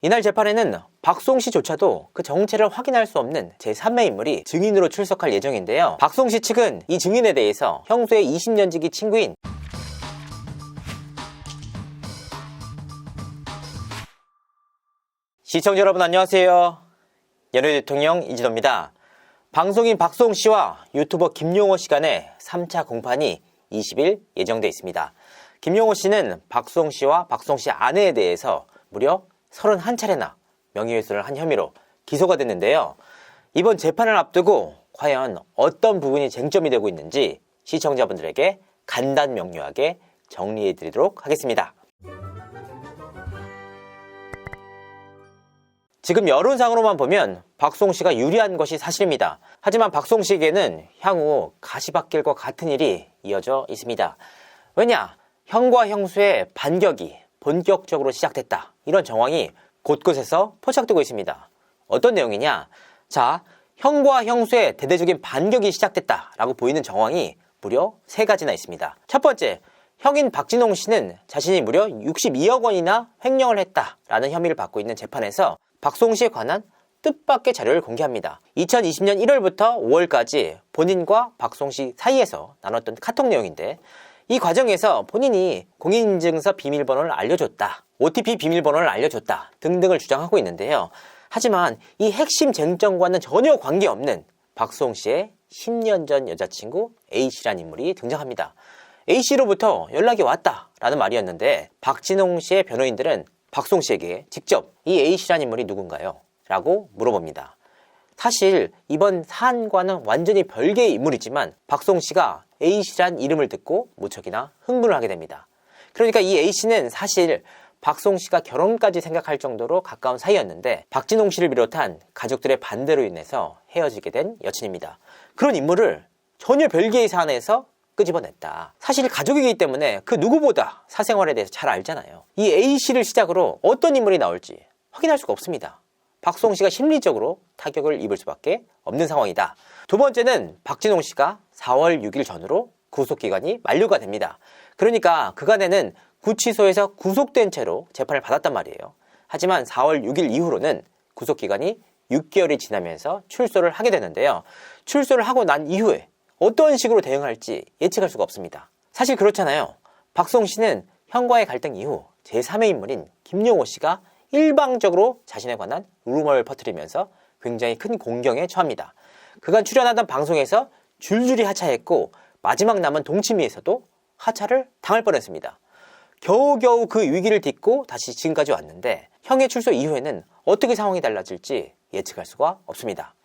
이날 재판에는 박송 씨조차도 그 정체를 확인할 수 없는 제3의 인물이 증인으로 출석할 예정인데요. 박송 씨 측은 이 증인에 대해서 형수의 20년 지기 친구인 시청자 여러분 안녕하세요. 연예 대통령 이진호입니다. 방송인 박송 씨와 유튜버 김용호 씨 간의 3차 공판이 20일 예정돼 있습니다. 김용호 씨는 박송 씨와 박송 씨 아내에 대해서 무려 31차례나 명예훼손을 한 혐의로 기소가 됐는데요. 이번 재판을 앞두고 과연 어떤 부분이 쟁점이 되고 있는지 시청자분들에게 간단 명료하게 정리해 드리도록 하겠습니다. 지금 여론상으로만 보면 박송 씨가 유리한 것이 사실입니다. 하지만 박송 씨에게는 향후 가시밭길과 같은 일이 이어져 있습니다. 왜냐? 형과 형수의 반격이 본격적으로 시작됐다. 이런 정황이 곳곳에서 포착되고 있습니다. 어떤 내용이냐? 자, 형과 형수의 대대적인 반격이 시작됐다라고 보이는 정황이 무려 3가지나 있습니다. 첫 번째, 형인 박진홍 씨는 자신이 무려 62억 원이나 횡령을 했다라는 혐의를 받고 있는 재판에서 박송 씨에 관한 뜻밖의 자료를 공개합니다. 2020년 1월부터 5월까지 본인과 박송 씨 사이에서 나눴던 카톡 내용인데, 이 과정에서 본인이 공인인증서 비밀번호를 알려줬다, OTP 비밀번호를 알려줬다 등등을 주장하고 있는데요. 하지만 이 핵심 쟁점과는 전혀 관계없는 박송 씨의 10년 전 여자친구 A씨라는 인물이 등장합니다. A씨로부터 연락이 왔다라는 말이었는데, 박진홍 씨의 변호인들은 박송 씨에게 직접 이 A씨라는 인물이 누군가요? 라고 물어봅니다. 사실 이번 사안과는 완전히 별개의 인물이지만 박송 씨가 A씨란 이름을 듣고 무척이나 흥분을 하게 됩니다. 그러니까 이 A씨는 사실 박송 씨가 결혼까지 생각할 정도로 가까운 사이였는데 박진홍 씨를 비롯한 가족들의 반대로 인해서 헤어지게 된 여친입니다. 그런 인물을 전혀 별개의 사안에서 끄집어냈다. 사실 가족이기 때문에 그 누구보다 사생활에 대해서 잘 알잖아요. 이 A씨를 시작으로 어떤 인물이 나올지 확인할 수가 없습니다. 박송 씨가 심리적으로 타격을 입을 수밖에 없는 상황이다. 두 번째는 박진홍 씨가 4월 6일 전후로 구속기간이 만료가 됩니다. 그러니까 그간에는 구치소에서 구속된 채로 재판을 받았단 말이에요. 하지만 4월 6일 이후로는 구속기간이 6개월이 지나면서 출소를 하게 되는데요. 출소를 하고 난 이후에 어떤 식으로 대응할지 예측할 수가 없습니다. 사실 그렇잖아요. 박송 씨는 형과의 갈등 이후 제3의 인물인 김용호 씨가 일방적으로 자신에 관한 루머를 퍼뜨리면서 굉장히 큰 공경에 처합니다. 그간 출연하던 방송에서 줄줄이 하차했고 마지막 남은 동치미에서도 하차를 당할 뻔했습니다. 겨우겨우 그 위기를 딛고 다시 지금까지 왔는데 형의 출소 이후에는 어떻게 상황이 달라질지 예측할 수가 없습니다.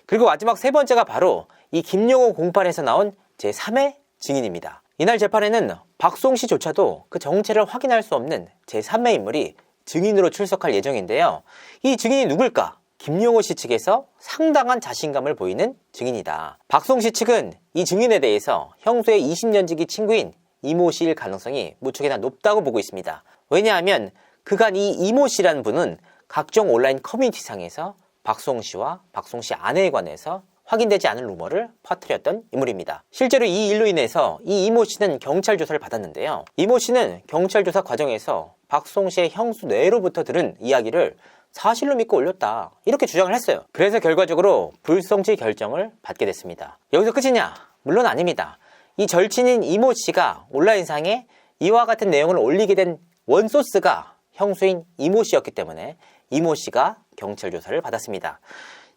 그리고 마지막 3번째가 바로 이 김용호 공판에서 나온 제3의 증인입니다. 이날 재판에는 박송 씨조차도 그 정체를 확인할 수 없는 제3의 인물이 증인으로 출석할 예정인데요. 이 증인이 누굴까? 김용호 씨 측에서 상당한 자신감을 보이는 증인이다. 박송 씨 측은 이 증인에 대해서 형수의 20년 지기 친구인 이모 씨일 가능성이 무척이나 높다고 보고 있습니다. 왜냐하면 그간 이 이모 씨라는 분은 각종 온라인 커뮤니티상에서 박송 씨와 박송 씨 아내에 관해서 확인되지 않은 루머를 퍼뜨렸던 인물입니다. 실제로 이 일로 인해서 이 이모 씨는 경찰 조사를 받았는데요. 이모 씨는 경찰 조사 과정에서 박송 씨의 형수 뇌로부터 들은 이야기를 사실로 믿고 올렸다, 이렇게 주장을 했어요. 그래서 결과적으로 불송치 결정을 받게 됐습니다. 여기서 끝이냐? 물론 아닙니다. 이 절친인 이모 씨가 온라인상에 이와 같은 내용을 올리게 된 원소스가 형수인 이모 씨였기 때문에 이모 씨가 경찰 조사를 받았습니다.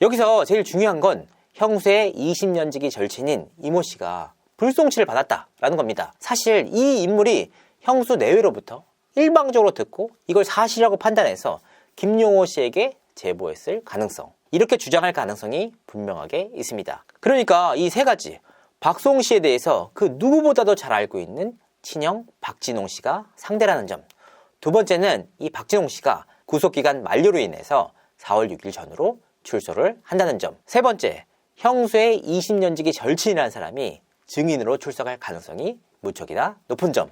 여기서 제일 중요한 건 형수의 20년 지기 절친인 이모 씨가 불송치를 받았다라는 겁니다. 사실 이 인물이 형수 내외로부터 일방적으로 듣고 이걸 사실이라고 판단해서 김용호 씨에게 제보했을 가능성, 이렇게 주장할 가능성이 분명하게 있습니다. 그러니까 이 3가지, 박송 씨에 대해서 그 누구보다도 잘 알고 있는 친형 박진홍 씨가 상대라는 점, 두 번째는 이 박진홍 씨가 구속기간 만료로 인해서 4월 6일 전후로 출소를 한다는 점, 세 번째, 형수의 20년 지기 절친이라는 사람이 증인으로 출석할 가능성이 무척이나 높은 점,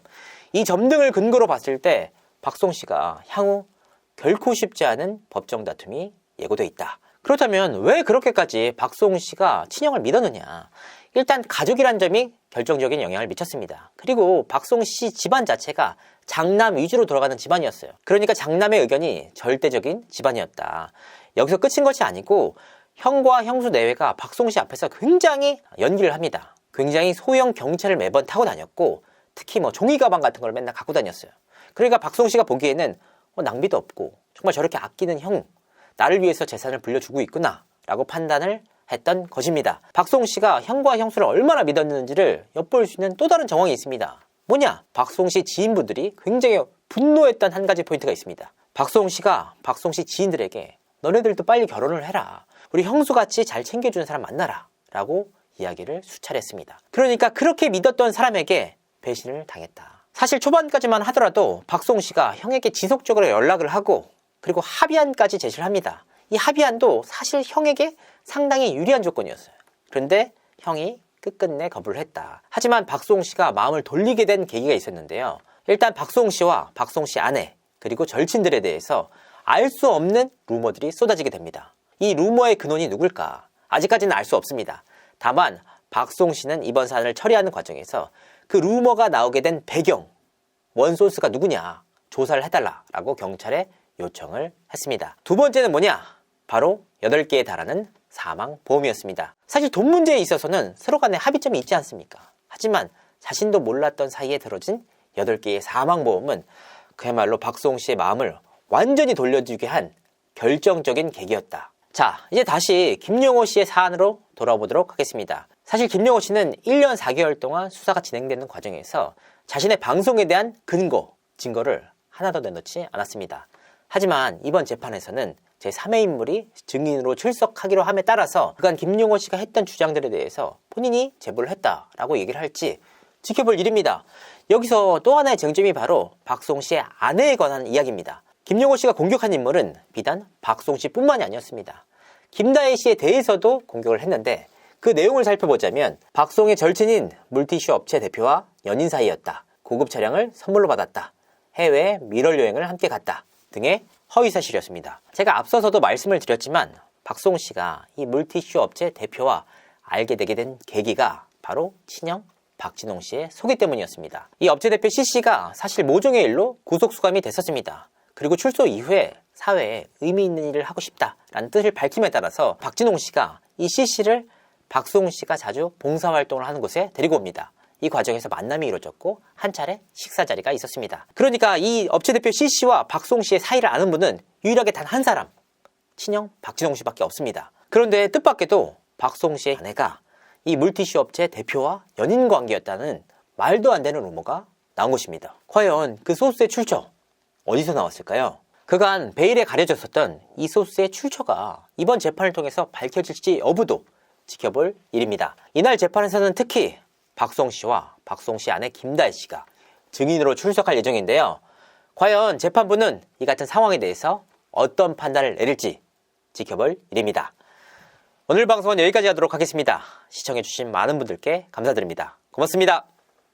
이 점 등을 근거로 봤을 때 박송 씨가 향후 결코 쉽지 않은 법정 다툼이 예고돼 있다. 그렇다면 왜 그렇게까지 박송 씨가 친형을 믿었느냐? 일단 가족이란 점이 결정적인 영향을 미쳤습니다. 그리고 박송씨 집안 자체가 장남 위주로 돌아가는 집안이었어요. 그러니까 장남의 의견이 절대적인 집안이었다. 여기서 끝인 것이 아니고 형과 형수 내외가 박송씨 앞에서 굉장히 연기를 합니다. 굉장히 소형 경차를 매번 타고 다녔고 특히 종이 가방 같은 걸 맨날 갖고 다녔어요. 그러니까 박송씨가 보기에는 낭비도 없고 정말 저렇게 아끼는 형, 나를 위해서 재산을 불려주고 있구나 라고 판단을 했던 것입니다. 박송씨가 형과 형수를 얼마나 믿었는지를 엿볼 수 있는 또 다른 정황이 있습니다. 뭐냐? 박송씨 지인분들이 굉장히 분노했던 한 가지 포인트가 있습니다. 박송씨가 박송씨 지인들에게 너네들도 빨리 결혼을 해라. 우리 형수같이 잘 챙겨주는 사람 만나라 라고 이야기를 수차례 했습니다. 그러니까 그렇게 믿었던 사람에게 배신을 당했다. 사실 초반까지만 하더라도 박송씨가 형에게 지속적으로 연락을 하고 그리고 합의안까지 제시를 합니다. 이 합의안도 사실 형에게 상당히 유리한 조건이었어요. 그런데 형이 끝끝내 거부를 했다. 하지만 박송씨가 마음을 돌리게 된 계기가 있었는데요. 일단 박송씨와 박송씨 아내 그리고 절친들에 대해서 알 수 없는 루머들이 쏟아지게 됩니다. 이 루머의 근원이 누굴까? 아직까지는 알 수 없습니다. 다만 박송씨는 이번 사안을 처리하는 과정에서 그 루머가 나오게 된 배경, 원소스가 누구냐 조사를 해달라라고 경찰에 요청을 했습니다. 두 번째는 뭐냐? 바로 8개에 달하는 사망보험이었습니다. 사실 돈 문제에 있어서는 서로 간에 합의점이 있지 않습니까? 하지만 자신도 몰랐던 사이에 들어진 8개의 사망보험은 그야말로 박송씨의 마음을 완전히 돌려주게 한 결정적인 계기였다. 자, 이제 다시 김용호 씨의 사안으로 돌아보도록 하겠습니다. 사실 김용호 씨는 1년 4개월 동안 수사가 진행되는 과정에서 자신의 방송에 대한 근거, 증거를 하나도 내놓지 않았습니다. 하지만 이번 재판에서는 제3의 인물이 증인으로 출석하기로 함에 따라서 그간 김용호 씨가 했던 주장들에 대해서 본인이 제보를 했다라고 얘기를 할지 지켜볼 일입니다. 여기서 또 하나의 쟁점이 바로 박송 씨의 아내에 관한 이야기입니다. 김용호 씨가 공격한 인물은 비단 박송 씨뿐만이 아니었습니다. 김다혜 씨에 대해서도 공격을 했는데 그 내용을 살펴보자면 박송의 절친인 물티슈 업체 대표와 연인 사이였다. 고급 차량을 선물로 받았다. 해외 밀월 여행을 함께 갔다. 등의 허위사실이었습니다. 제가 앞서서도 말씀을 드렸지만 박송 씨가 이 물티슈 업체 대표와 알게 되게 된 계기가 바로 친형 박진홍 씨의 소개 때문이었습니다. 이 업체 대표 C씨가 사실 모종의 일로 구속수감이 됐었습니다. 그리고 출소 이후에 사회에 의미 있는 일을 하고 싶다라는 뜻을 밝힘에 따라서 박진홍 씨가 이 C씨를 박송 씨가 자주 봉사활동을 하는 곳에 데리고 옵니다. 이 과정에서 만남이 이루어졌고 한 차례 식사 자리가 있었습니다. 그러니까 이 업체 대표 C씨와 박송 씨의 사이를 아는 분은 유일하게 단 한 사람, 친형 박진홍 씨밖에 없습니다. 그런데 뜻밖에도 박송 씨의 아내가 이 물티슈 업체 대표와 연인 관계였다는 말도 안 되는 루머가 나온 것입니다. 과연 그 소스의 출처 어디서 나왔을까요? 그간 베일에 가려졌었던 이 소스의 출처가 이번 재판을 통해서 밝혀질지 여부도 지켜볼 일입니다. 이날 재판에서는 특히 박송 씨와 박송 씨 아내 김다혜 씨가 증인으로 출석할 예정인데요. 과연 재판부는 이 같은 상황에 대해서 어떤 판단을 내릴지 지켜볼 일입니다. 오늘 방송은 여기까지 하도록 하겠습니다. 시청해주신 많은 분들께 감사드립니다. 고맙습니다.